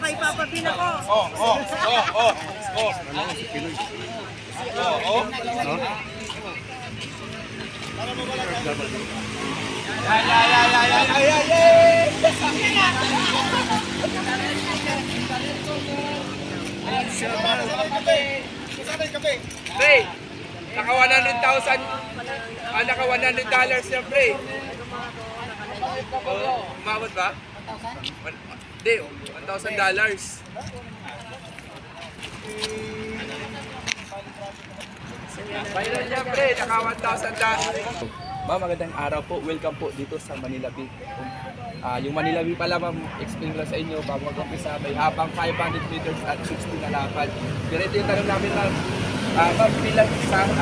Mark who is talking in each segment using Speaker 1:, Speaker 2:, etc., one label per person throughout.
Speaker 1: Baka ipapapin ako.
Speaker 2: Pre, naka $100,000. Naka $100 siya, pre. Umabot ba? Hindi, $1,000. Mayroon niya, pre, naka $1,000. Ma'am, magandang araw po. Welcome po dito sa Manila Bay. Yung Manila Bay pala, ma'am, explain lang sa inyo bago mag-umpisa. May habang 500 meters at 60 na lapad. Pero ito yung tanong namin, ma'am. Ma'am, bilang isang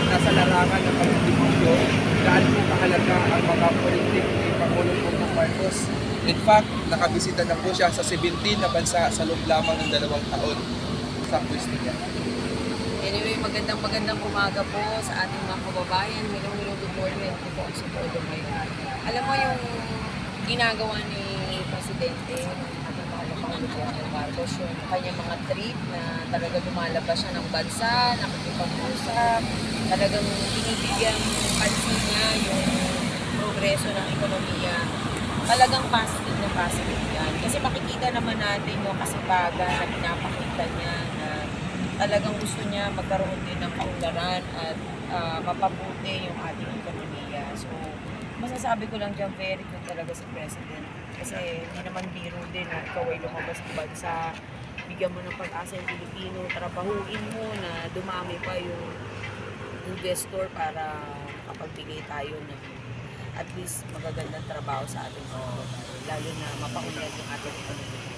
Speaker 2: nasa larangan ng pagdibusyo, gaano po kahalaga ang mga politik ni Pangulong Bongbong Marcos? In fact, nakabisita na po siya sa 17 na bansa sa loob lamang ng 2 taon sa pwesto niya.
Speaker 3: Anyway, magandang umaga po sa ating mga kababayan. Hello, good morning. Ito po ang suporto ngayon. Alam mo yung ginagawa ni Presidente, ating mahal na Pangulong Marcos, yung kanyang mga trip na talaga lumalabas siya ng bansa, nakikipag-usap, talagang binibigyan pansin niya yung progreso ng ekonomiya. Talagang positive yan. Kasi makikita naman natin yung kasipagan na pinapakita niya na talagang gusto niya magkaroon din ng kaunlaran at mapabuti yung ating ekonomiya. So, masasabi ko lang dyan, very good talaga si President. Kasi hindi naman biro din na ikaw ay lumabas ng bansa, bigyan mo ng pag-asa yung Pilipino, trabahuin mo na dumami pa yung investor para makapagbigay tayo ng at least magagandang trabaho sa ating mga lalo na mapaunlad yung ating ekonomiya.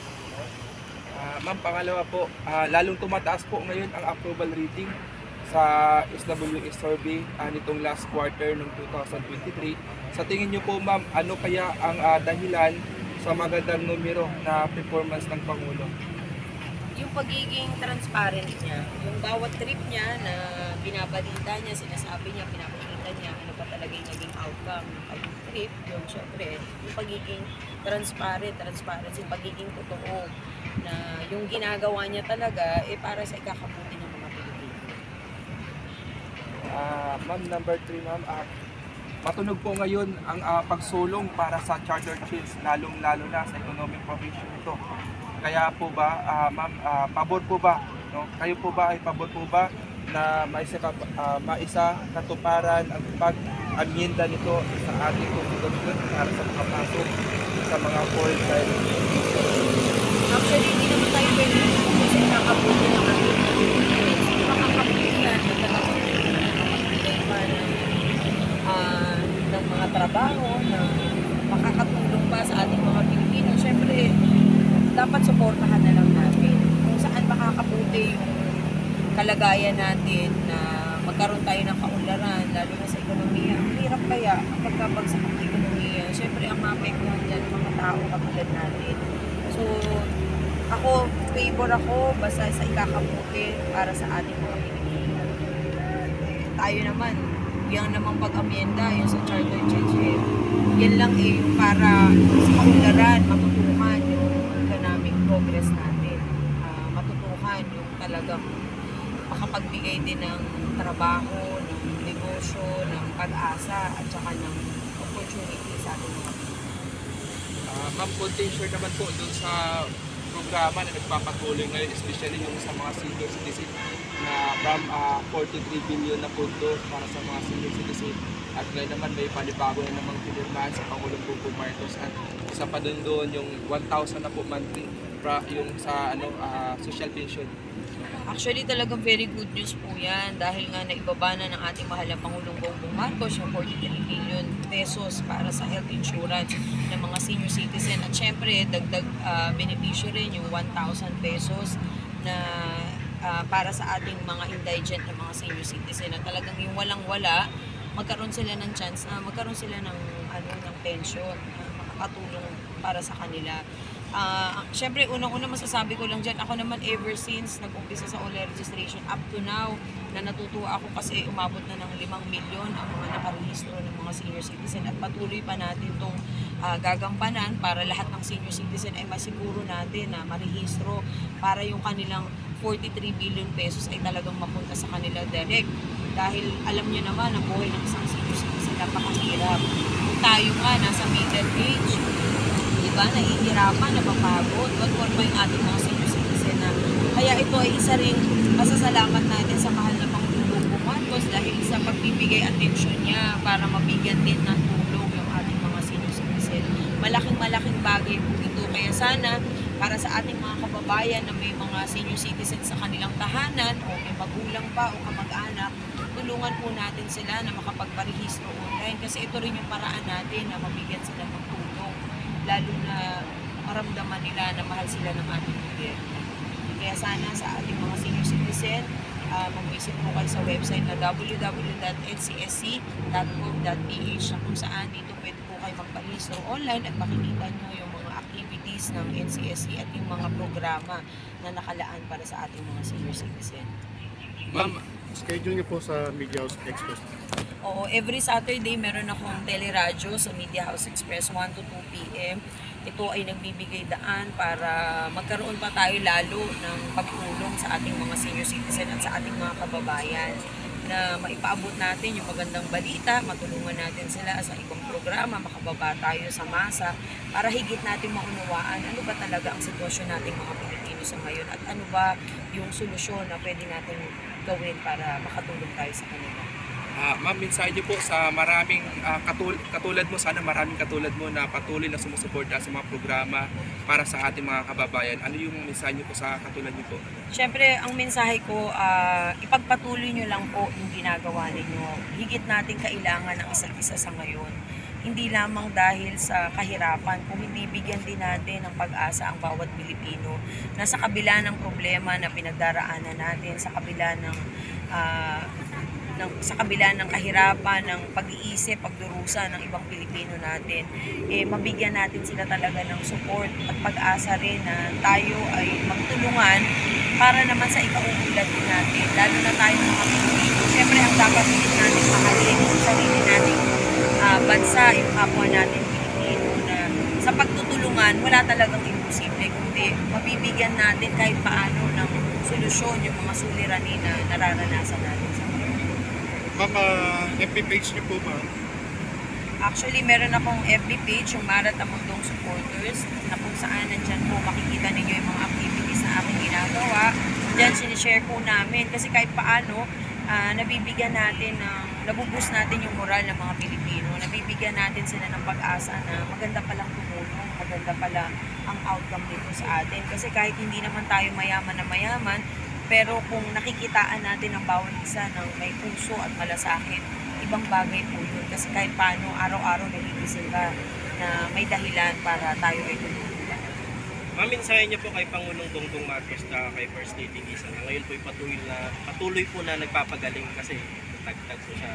Speaker 2: Ma'am, pangalawa po, lalong tumataas po ngayon ang approval rating sa SWS survey nitong last quarter ng 2023. Sa tingin niyo po, ma'am, ano kaya ang dahilan sa magandang numero na performance ng Pangulo?
Speaker 3: Yung pagiging transparent niya, yung bawat trip niya na binabalita niya, sinasabi niya, pinapakita niya, ano pa talaga yung naging outcome ng kanyang trip, yung syempre, yung pagiging transparency, pagiging totoo, na yung ginagawa niya talaga, para sa ikakabuti ng mga Pilipino.
Speaker 2: Ma'am, number 3, ma'am, matunog po ngayon ang pagsulong para sa charter chains, lalong-lalo na sa economic provision ito. Kaya po ba, ma'am, pabor po ba, no? Kayo po ba ay pabor po ba na maisa katuparan ang pag-amyenda nito sa ating konstitusyon para sa pagpasok sa mga foreign direct investigations?
Speaker 3: Actually, hindi naman tayo pwede kasi kakabuti ng ating makakabuti yan na talagang makakabigay pa ng mga trabaho na makakatulong pa sa ating mga Pilipino. Siyempre, dapat suportahan na lang natin kung saan makakabuti yung kalagayan natin na magkaroon tayo ng kaunlaran, lalo na sa ekonomiya. Ang hirap kaya ang pagkabagsak ng ekonomiya. Siyempre, ang maapektuhan dyan ng mga tao katulad natin. So, ako, favor ako basta sa ikakabuti para sa ating mga Pilipino. Tayo naman, yung namang pag-amyenda, yung sa charter change, yan lang yung para sa kaunlaran, matutukan yung economic progress natin. Matutukan yung talagang makapagbigay din ng trabaho, ng negosyo, ng pag-asa, at saka ng opportunity sa ating mga Pilipino.
Speaker 2: Ma'am, konting share naman po doon sa programa na nagpapatuloy ngayon, especially yung sa mga senior citizen na from 43 billion na pondo para sa mga senior citizen. At ngayon naman may panibago na namang pinirmahan sa Pangulong Bongbong Marcos at isa pa doon yung 1,000 na po monthly yung sa social pension.
Speaker 3: Actually, talagang very good news po yan dahil nga naibaba na ng ating mahal na Pangulong Bongbong Marcos yung 43 billion pesos para sa health insurance ng mga senior citizen. At syempre, dagdag benepisyo rin yung 1,000 pesos na para sa ating mga indigent na mga senior citizen. At talagang yung walang-wala, magkaroon sila ng chance na magkaroon sila ng, ng pension na makakatulong para sa kanila. Syempre, unang-una masasabi ko lang dyan, ako naman ever since nag-umpisa sa online registration up to now, na natutuwa ako kasi umabot na ng 5 milyon ang mga nakarehistro ng mga senior citizen at patuloy pa natin itong gagampanan para lahat ng senior citizen ay masiguro natin na marehistro para yung kanilang 43 billion pesos ay talagang mapunta sa kanila direct. Dahil alam niyo naman, ang buhay ng isang senior citizen napakahirap. Kung tayo nga nasa middle age, diba, nahihirapan, napapagod, what pa yung ating mga senior citizen na. Kaya ito ay isa ring masasalamat natin sa mahal na Pangulong Bongbong Marcos dahil sa pagbibigay atensyon niya para mabigyan din ng tulong yung ating mga senior citizen. Malaking bagay po ito. Kaya sana, para sa ating mga kababayan na may mga senior citizen sa kanilang tahanan o may magulang pa o kamag-anak, tulungan po natin sila na makapagparehistro online kasi ito rin yung paraan natin na mabigyan sila ng tulong. Lalo na maramdaman nila na mahal sila ng ating gobyerno. Kaya sana sa ating mga senior citizen, mag-visit po kayo sa website na www.ncsc.gov.ph na kung saan dito pwede po kayo magparehistro online at makikita nyo yung mga activities ng NCSC at yung mga programa na nakalaan para sa ating mga senior citizen.
Speaker 1: Ma'am, schedule niyo po sa Media House Express.
Speaker 3: Oo, every Saturday meron akong teleradyo sa Media House Express 1 to 2 p.m. Ito ay nagbibigay daan para magkaroon pa tayo lalo ng pagtulong sa ating mga senior citizen at sa ating mga kababayan na maipaabot natin yung magandang balita, matulungan natin sila sa ibang programa, makababa tayo sa masa para higit natin maunawaan ano ba talaga ang sitwasyon nating mga Pilipino sa ngayon at ano ba yung solusyon na pwede natin gawin para makatulong tayo sa kanila.
Speaker 2: Ma'am, mensahe niyo po sa maraming katulad mo, sana maraming katulad mo na patuloy na sumusuporta sa mga programa para sa ating mga kababayan. Ano yung mensahe niyo po sa katulad niyo po?
Speaker 3: Siyempre, ang mensahe ko, ipagpatuloy nyo lang po yung ginagawa ninyo. Higit natin kailangan ng isa't isa sa ngayon. Hindi lamang dahil sa kahirapan, kung hindi bigyan din natin ng pag-asa ang bawat Pilipino na sa kabila ng problema na pinagdaraanan natin, sa kabila ng kahirapan, ng pag-iisip, pagdurusa ng ibang Pilipino natin, mabigyan natin sila talaga ng support at pag-asa rin na tayo ay magtulungan para naman sa ikauunlad din natin, lalo na tayo mga Pilipino. Siyempre, ang dapat din natin mahalin yung sarili nating bansa, yung kapwa natin Pilipino na sa pagtutulungan, wala talagang imposible, kundi mabibigyan natin kahit paano ng solusyon yung mga suliranin na nararanasan natin sa ngayon.
Speaker 1: Ma'am, FB page niyo po ba?
Speaker 3: Actually, meron akong FB page, yung Marat Amundong Supporters, na kung saan nandyan po makikita ninyo yung mga activities na aking ginagawa. Diyan sinishare po namin kasi kahit paano, nabibigyan natin, nabuboost natin yung moral ng mga Pilipino. Nabibigyan natin sila ng pag-asa na maganda palang tumulong, maganda pala ang outcome nito sa atin. Kasi kahit hindi naman tayo mayaman na mayaman, pero kung nakikitaan natin ang bawat isa ng may puso at malasakit, ibang bagay po yun. Kasi kahit paano, araw-araw nagigising ka na may dahilan para tayo ay tumulong.
Speaker 4: Ma'am, mensahe niyo po kay Pangulong Bongbong Marcos na kay First Lady Lisa na ngayon po patuloy po na nagpapagaling kasi tagtag po sa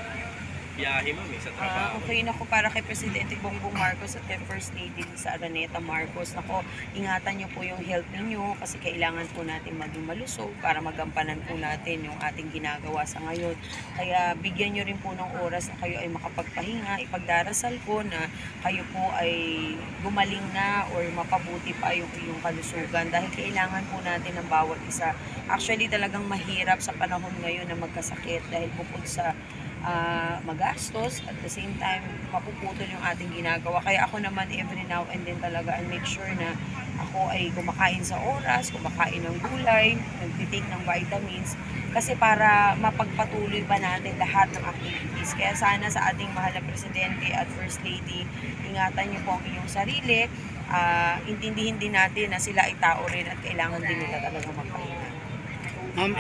Speaker 4: biyahe, ma'am, sa trabaho.
Speaker 3: Okay na ko para kay Presidente Bongbong Marcos at kay First Lady sa Araneta Marcos. Nako, ingatan niyo po yung health ninyo kasi kailangan po natin maging malusog para magampanan po natin yung ating ginagawa sa ngayon. Kaya bigyan niyo rin po ng oras na kayo ay makapagpahinga. Ipagdarasal ko na kayo po ay gumaling na or mapabuti pa yung iyong kalusugan dahil kailangan po natin ng bawat isa. Actually, talagang mahirap sa panahon ngayon na magkasakit dahil bukod sa magastos, at the same time mapuputol yung ating ginagawa. Kaya ako naman every now and then talaga I make sure na ako ay kumakain sa oras, kumakain ng gulay, nagtitake ng vitamins kasi para mapagpatuloy ba natin lahat ng activities. Kaya sana sa ating mahal na Presidente at First Lady, ingatan niyo po ang inyong sarili, intindihin din natin na sila ay tao rin at kailangan din nila talaga magpahinga.
Speaker 5: Ma'am,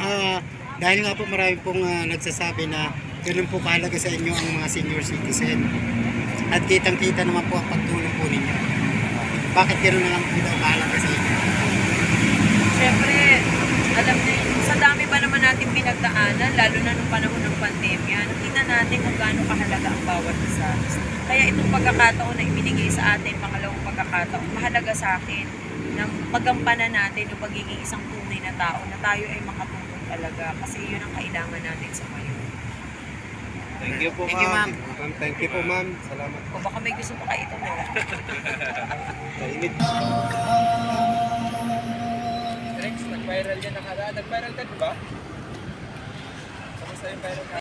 Speaker 5: dahil nga po marami pong nagsasabi na ganun po kahalaga sa inyo ang mga senior citizen at kitang-kita naman po ang pagtulong po ninyo. Bakit gano'n na lang po daw kahalaga sa inyo?
Speaker 3: Siyempre, alam niyo, sa dami pa naman natin pinagdaanan, lalo na nung panahon ng pandemya, nakita natin kung gaano kahalaga ang bawat isa. Kaya itong pagkakataon na ibinigay sa atin, pangalawang pagkakataon, mahalaga sa akin na magampanan natin yung pagiging isang tunay na tao, na tayo ay makatulong talaga kasi yun ang kailangan natin sa ngayon.
Speaker 2: Thank you po,
Speaker 5: Thank you, ma'am.
Speaker 1: Thank you po, ma'am. Salamat.
Speaker 3: O baka may gusto pa kayo ito mo.
Speaker 2: Rex, nag-viral yan nakaraan. Nag-viral ka, di ba? Kamusta yung viral ka?